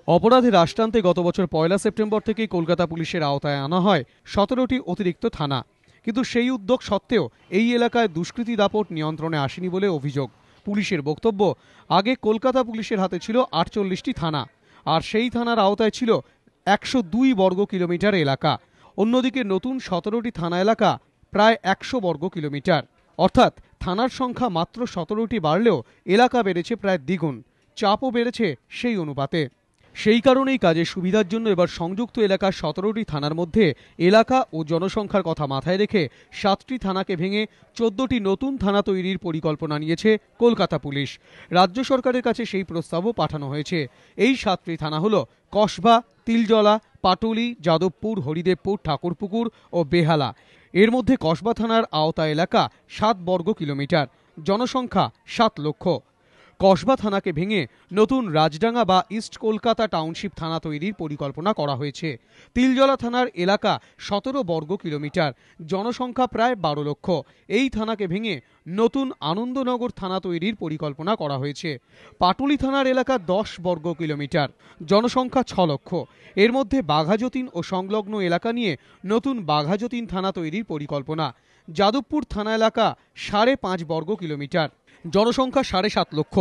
অপরাধে রাশ টানতে গত বছর 1 সেপ্টেম্বর থেকে কলকাতা পুলিশের আওতায় আনা হয় 17টি অতিরিক্ত থানা। কিন্তু সেই উদ্যোগ সত্ত্বেও এই এলাকায় দুষ্কৃতী দাপট নিয়ন্ত্রণে আসেনি বলে অভিযোগ। পুলিশের বক্তব্য, আগে কলকাতা পুলিশের হাতে ছিল 48টি থানা, আর সেই থানার আওতায় ছিল 102 বর্গ কিলোমিটার এলাকা। অন্যদিকে নতুন 17টি থানা এলাকা প্রায় 100 বর্গ কিলোমিটার। অর্থাৎ থানার সংখ্যা মাত্র 17টি বাড়লেও এলাকা বেড়েছে প্রায় দ্বিগুণ। চাপও বেড়েছে সেই অনুপাতে। সেই কারণেই কাজের সুবিধার জন্য এবার সংযুক্ত এলাকার 17টি থানার মধ্যে এলাকা ও জনসংখ্যার কথা মাথায় রেখে 7টি থানাকে ভেঙে 14টি নতুন থানা তৈরির পরিকল্পনা নিয়েছে কলকাতা পুলিশ। রাজ্য সরকারের কাছে সেই প্রস্তাবও পাঠানো হয়েছে। এই 7টি থানা হল কসবা, তিলজলা, পাটুলি, যাদবপুর, হরিদেবপুর, ঠাকুরপুকুর ও বেহালা। এর মধ্যে কসবা থানার আওতা এলাকা 7 বর্গ কিলোমিটার, জনসংখ্যা 7 লক্ষ। কসবা থানাকে ভেঙে নতুন রাজডাঙ্গা বা ইস্ট কলকাতা টাউনশিপ থানা তৈরির পরিকল্পনা করা হয়েছে। তিলজলা থানার এলাকা 17 বর্গ কিলোমিটার, জনসংখ্যা প্রায় 12 লক্ষ। এই থানাকে ভেঙে নতুন আনন্দনগর থানা তৈরির পরিকল্পনা করা হয়েছে। পাটুলি থানার এলাকা 10 বর্গ কিলোমিটার, জনসংখ্যা 6 লক্ষ। এর মধ্যে বাঘাযতীন ও সংলগ্ন এলাকা নিয়ে নতুন বাঘাযতীন থানা তৈরির পরিকল্পনা। যাদবপুর থানা এলাকা 5.5 বর্গ কিলোমিটার, জনসংখ্যা 7.5 লক্ষ।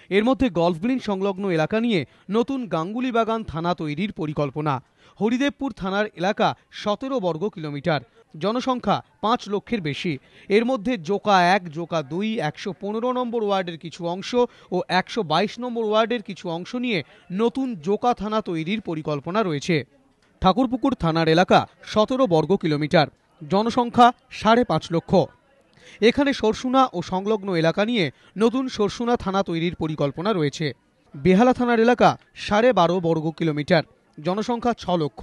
এর মধ্যে গলফ গ্রিন সংলগ্ন এলাকা নিয়ে নতুন গাঙ্গুলি বাগান থানা তৈরির পরিকল্পনা। হরিদেবপুর থানার এলাকা 17 বর্গ কিলোমিটার, জনসংখ্যা 5 লক্ষের বেশি। এর মধ্যে জোকা 1, জোকা 2, 115 নম্বর ওয়ার্ডের কিছু অংশ ও 122 নম্বর ওয়ার্ডের কিছু অংশ নিয়ে নতুন জোকা থানা তৈরির পরিকল্পনা রয়েছে। ঠাকুরপুকুর থানার এলাকা 17 বর্গ কিলোমিটার, জনসংখ্যা 5.5 লক্ষ। এখানে সরসুনা ও সংলগ্ন এলাকা নিয়ে নতুন সরসুনা থানা তৈরির পরিকল্পনা রয়েছে। বেহালা থানার এলাকা 12.5 বর্গ কিলোমিটার, জনসংখ্যা 6 লক্ষ।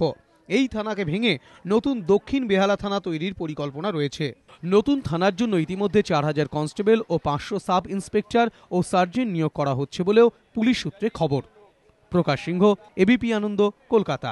এই থানাকে ভেঙে নতুন দক্ষিণ বেহালা থানা তৈরির পরিকল্পনা রয়েছে। নতুন থানার জন্য ইতিমধ্যে 4000 কনস্টেবল ও 500 সাব ইন্সপেক্টর ও সার্জেন্ট নিয়োগ করা হচ্ছে বলেও পুলিশ সূত্রে খবর। প্রকাশ সিংহ, এবিপি আনন্দ, কলকাতা।